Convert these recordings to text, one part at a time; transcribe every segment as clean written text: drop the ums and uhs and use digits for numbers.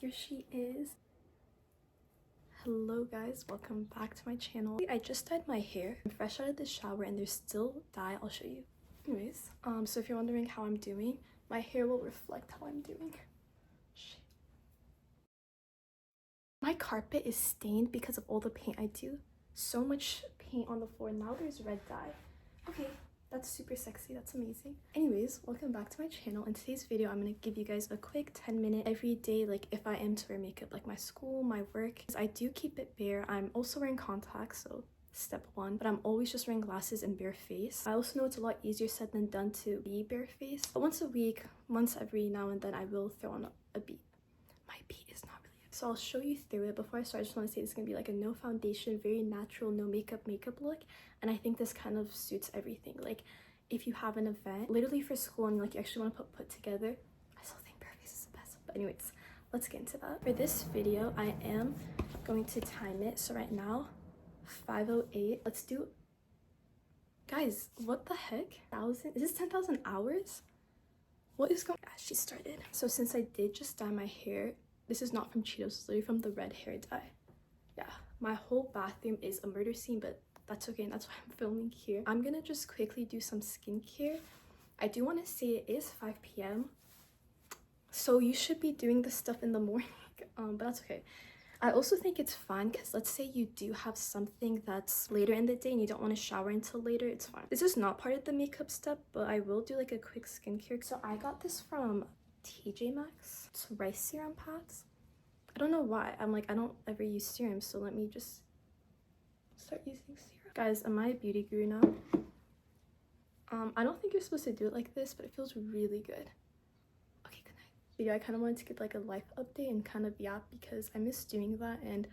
Here she is. Hello guys, welcome back to my channel. I just dyed my hair. I'm fresh out of the shower and there's still dye. I'll show you. Anyways, so if you're wondering how I'm doing, my hair will reflect how I'm doing. Shit. My carpet is stained because of all the paint I do. So much paint on the floor. Now there's red dye. Okay, that's super sexy. That's amazing. Anyways, welcome back to my channel. In today's video, I'm gonna give you guys a quick 10-minute everyday, like if I am to wear makeup, like my school, my work. I do keep it bare. I'm also wearing contacts, so step one, but I'm always just wearing glasses and bare face. I also know it's a lot easier said than done to be bare face, but once a week, once every now and then, I will throw on a beat. My beat is not really good, so I'll show you through it. Before I start, I just want to say this is gonna be like a no foundation, very natural, no makeup look, and I think this kind of suits everything. Like if you have an event literally for school and like you actually want to put together, I still think bare face is the best. But anyways, let's get into that. For this video, I am going to time it. So right now 5:08. Let's do, guys, what the heck, is this 10,000 hours? What is going on? She started. So since I did just dye my hair, this is not from Cheetos, it's literally from the red hair dye. Yeah, my whole bathroom is a murder scene, but that's okay, and that's why I'm filming here. I'm gonna just quickly do some skincare. I do want to say it is 5 p.m, so you should be doing this stuff in the morning, but that's okay. I also think it's fine because let's say you do have something that's later in the day and you don't want to shower until later, it's fine. This is not part of the makeup step, but I will do like a quick skincare. So I got this from TJ Maxx. It's rice serum pads. I don't know why. I'm like, I don't ever use serum, so let me just start using serum. Guys, am I a beauty guru now? I don't think you're supposed to do it like this, but it feels really good. Yeah, I kind of wanted to give like a life update and kind of yap because I miss doing that. And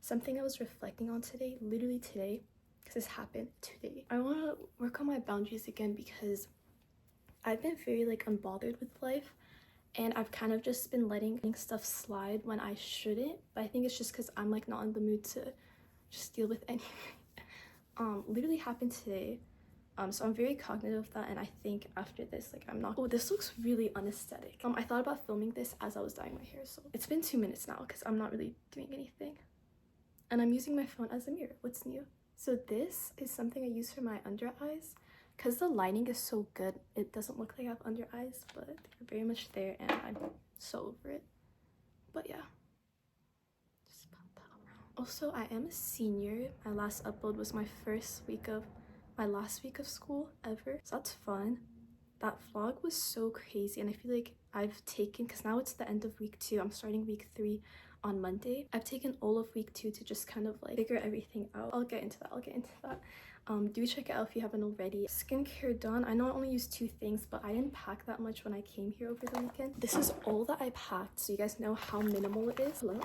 something I was reflecting on today, literally today, because this happened today, I want to work on my boundaries again because I've been very like unbothered with life and I've kind of just been letting stuff slide when I shouldn't. But I think it's just because I'm like not in the mood to just deal with anything. Literally happened today. So I'm very cognitive of that, and I think after this, like, I'm not— oh, this looks really unaesthetic. I thought about filming this as I was dyeing my hair, so it's been 2 minutes now because I'm not really doing anything. And I'm using my phone as a mirror. What's new? So this is something I use for my under eyes. Because the lighting is so good, it doesn't look like I have under eyes, but they're very much there, and I'm so over it. But yeah. Just pop that around. Also, I am a senior. My last upload was my last week of school ever, so that's fun. That vlog was so crazy, and I feel like I've taken, because now it's the end of week 2, I'm starting week 3 on Monday. I've taken all of week 2 to just kind of like figure everything out. I'll get into that. Do check it out if you haven't already. Skincare done. I know I only used 2 things, but I didn't pack that much when I came here over the weekend. This is all that I packed, so you guys know how minimal it is. Hello?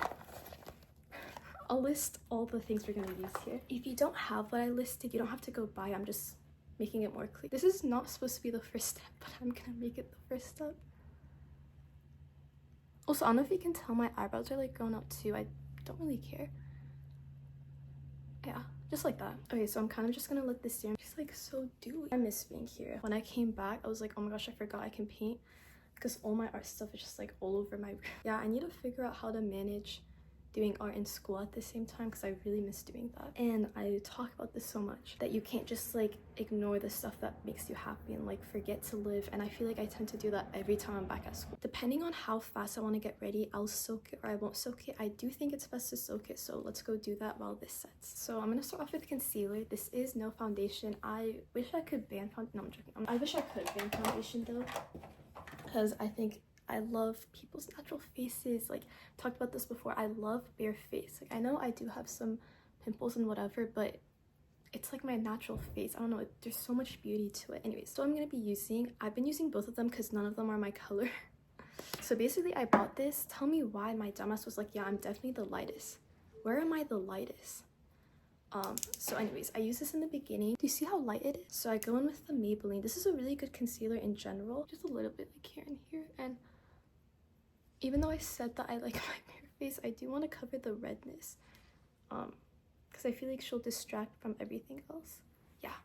I'll list all the things we're gonna use here. If you don't have what I listed, you don't have to go buy. I'm just making it more clear. This is not supposed to be the first step, but I'm gonna make it the first step. Also, I don't know if you can tell, my eyebrows are like going up too. I don't really care. Yeah, just like that. Okay, so I'm kind of just gonna let this serum— just like so dewy. I miss being here. When I came back, I was like, oh my gosh, I forgot I can paint, because all my art stuff is just like all over my room. Yeah, I need to figure out how to manage doing art in school at the same time because I really miss doing that. And I talk about this so much that you can't just like ignore the stuff that makes you happy and like forget to live, and I feel like I tend to do that every time I'm back at school. Depending on how fast I want to get ready, I'll soak it or I won't soak it. I do think it's best to soak it, so let's go do that while this sets. So I'm gonna start off with concealer. This is no foundation. I wish I could ban foundation. No, I'm joking. I wish I could ban foundation though, because I think I love people's natural faces. Like, talked about this before, I love bare face. Like, I know I do have some pimples and whatever, but it's like my natural face. I don't know, there's so much beauty to it. Anyway, so I've been using both of them because none of them are my color. So basically I bought this. Tell me why my dumbass was like, yeah, I'm definitely the lightest. Where am I the lightest? So anyways, I use this in the beginning. Do you see how light it is? So I go in with the Maybelline. This is a really good concealer in general, just a little bit like here and here. And even though I said that I like my bare face, I do want to cover the redness, because I feel like she'll distract from everything else. Yeah.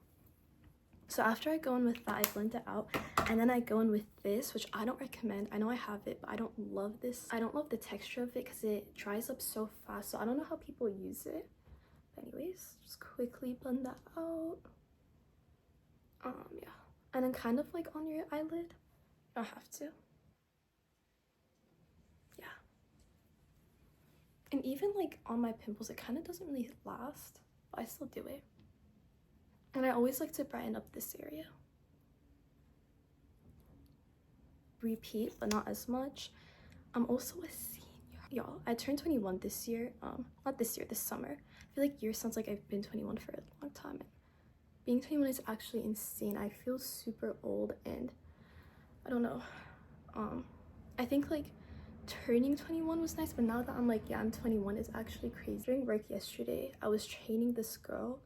So after I go in with that, I blend it out, and then I go in with this, which I don't recommend. I know I have it, but I don't love this. I don't love the texture of it because it dries up so fast, so I don't know how people use it. But anyways, just quickly blend that out. Yeah, and then kind of like on your eyelid. I have to. Yeah. And even like on my pimples, it kind of doesn't really last, but I still do it. And I always like to brighten up this area. Repeat, but not as much. I'm also a senior. Y'all, I turned 21 this year. Not this year, this summer. I feel like year sounds like I've been 21 for a long time. And being 21 is actually insane. I feel super old, and I don't know. I think like turning 21 was nice, but now that I'm like, yeah, I'm 21 is actually crazy. During work yesterday, I was training this girl.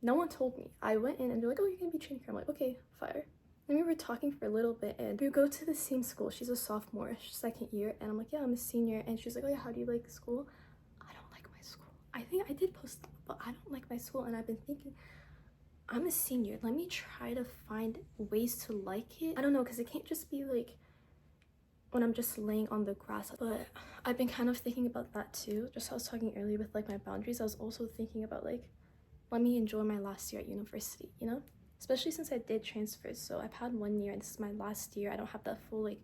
No one told me. I went in and they're like, oh, you're gonna be training her. I'm like, okay, fire. Then we were talking for a little bit, and we go to the same school. She's a sophomore, second year, and I'm like, yeah, I'm a senior. And she's like, oh yeah, how do you like school? I don't like my school. I think I did post that, but I don't like my school. And I've been thinking, I'm a senior. Let me try to find ways to like it. I don't know, because it can't just be like when I'm just laying on the grass. But I've been kind of thinking about that too. Just I was talking earlier with like my boundaries. I was also thinking about like, let me enjoy my last year at university, you know? Especially since I did transfers, so I've had 1 year and this is my last year. I don't have that full like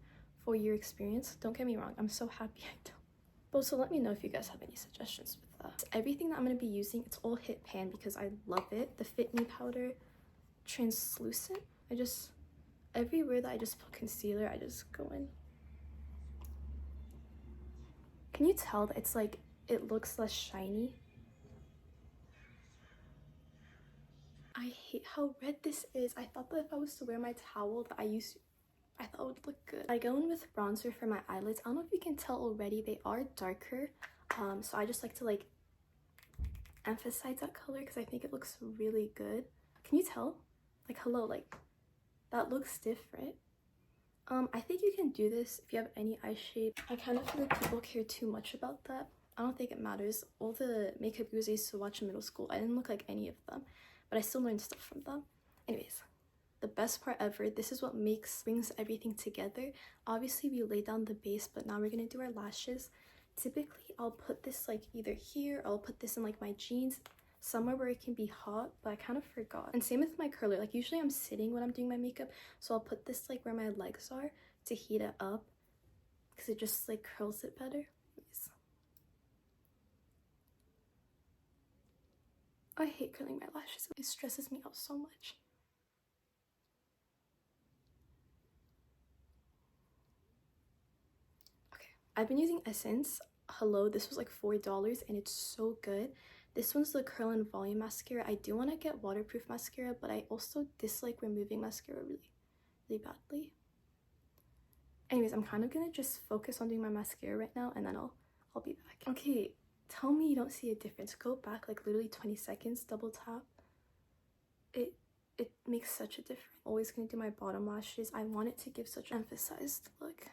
4-year experience. Don't get me wrong, I'm so happy I don't. But also let me know if you guys have any suggestions with that. Everything that I'm going to be using, it's all Hit Pan because I love it. The Fit Me powder, translucent. Everywhere that I just put concealer, I just go in. Can you tell that it's like, it looks less shiny? I hate how red this is. I thought that if I was to wear my towel that I thought it would look good. I go in with bronzer for my eyelids. I don't know if you can tell already, they are darker. So I just like to like emphasize that color because I think it looks really good. Can you tell? Like, hello, like that looks different. I think you can do this if you have any eye shape. I kind of feel like people care too much about that. I don't think it matters. All the makeup gurus I used to watch in middle school, I didn't look like any of them, but I still learned stuff from them. Anyways, the best part ever, this is what brings everything together. Obviously we lay down the base, but now we're gonna do our lashes. Typically I'll put this like either here, I'll put this in like my jeans, somewhere where it can be hot, but I kind of forgot. And same with my curler. Like usually I'm sitting when I'm doing my makeup, so I'll put this like where my legs are to heat it up because it just like curls it better. I hate curling my lashes. It stresses me out so much. Okay, I've been using Essence. Hello, this was like $4 and it's so good. This one's the Curl and Volume Mascara. I do want to get waterproof mascara, but I also dislike removing mascara really badly. Anyways, I'm kind of gonna just focus on doing my mascara right now, and then I'll be back. Okay, tell me you don't see a difference. Go back like literally 20 seconds, double tap. It makes such a difference. Always gonna do my bottom lashes. I want it to give such an emphasized look.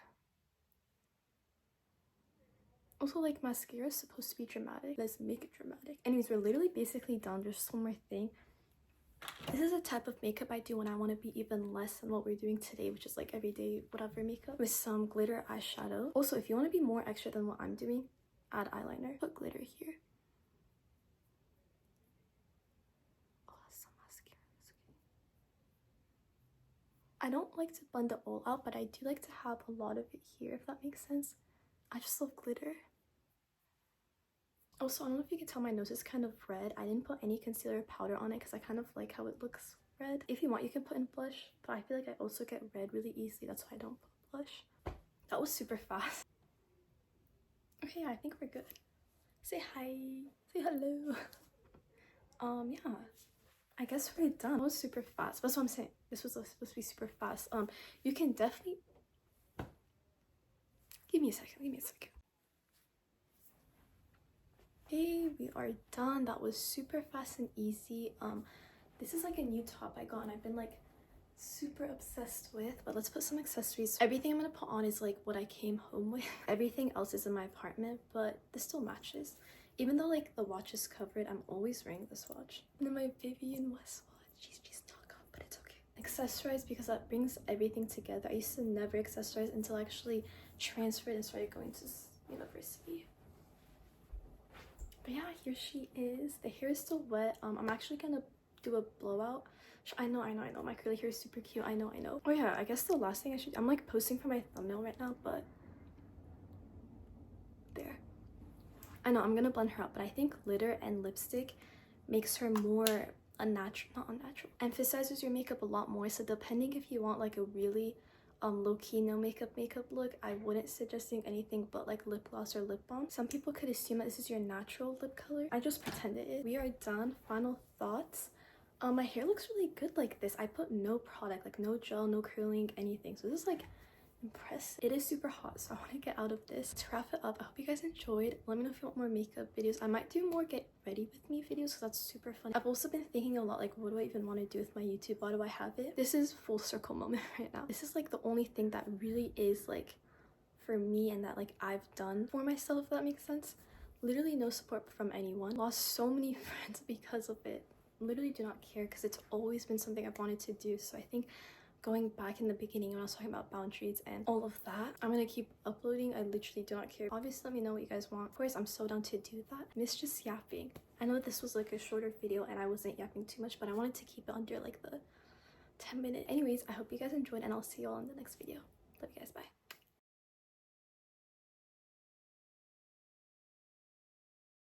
Also, like, mascara is supposed to be dramatic. Let's make it dramatic. Anyways, we're literally basically done. There's just one more thing. This is a type of makeup I do when I want to be even less than what we're doing today, which is like everyday whatever makeup, with some glitter eyeshadow. Also, if you want to be more extra than what I'm doing, add eyeliner. Put glitter here. Oh, some mascara. I don't like to blend it all out, but I do like to have a lot of it here, if that makes sense. I just love glitter. Also, I don't know if you can tell my nose is kind of red. I didn't put any concealer or powder on it because I kind of like how it looks red. If you want, you can put in blush, but I feel like I also get red really easily. That's why I don't put blush. That was super fast. Okay, yeah, I think we're good. Say hi. Say hello. Yeah. I guess we're done. That was super fast. That's what I'm saying. This was supposed to be super fast. You can definitely... Give me a second. Okay, we are done. That was super fast and easy. This is like a new top I got and I've been like super obsessed with, but let's put some accessories. Everything I'm gonna put on is like what I came home with. Everything else is in my apartment, but this still matches. Even though like the watch is covered, I'm always wearing this watch. And then my Vivienne West watch. She's stuck up, but it's okay. accessorize because that brings everything together. I used to never accessorize until I actually transferred and started going to university. But yeah, here she is. The hair is still wet. I'm actually gonna do a blowout. I know. My curly hair is super cute. I know. Oh yeah, I guess the last thing I should... I'm like posting for my thumbnail right now, but there. I know I'm gonna blend her out, but I think glitter and lipstick makes her more unnatural, not unnatural, emphasizes your makeup a lot more. So depending if you want like a really low-key no makeup look, I wouldn't suggesting anything but like lip gloss or lip balm. Some people could assume that this is your natural lip color. I just pretend it is. We are done. Final thoughts. My hair looks really good like this. I put no product, like no gel, no curling, anything. So this is like impressive. It is super hot, so I want to get out of this. To wrap it up, I hope you guys enjoyed. Let me know if you want more makeup videos. I might do more get ready with me videos because that's super fun. I've also been thinking a lot like, what do I even want to do with my YouTube? Why do I have it? This is full circle moment right now. This is like the only thing that really is like for me and that like I've done for myself, if that makes sense. Literally no support from anyone. Lost so many friends because of it. Literally do not care because it's always been something I've wanted to do. So I think going back in the beginning when I was talking about boundaries and all of that, I'm gonna keep uploading. I literally do not care. Obviously, let me know what you guys want. Of course, I'm so down to do that. Miss just yapping. I know this was like a shorter video and I wasn't yapping too much, but I wanted to keep it under like the 10-minute. Anyways, I hope you guys enjoyed and I'll see you all in the next video. Love you guys. Bye.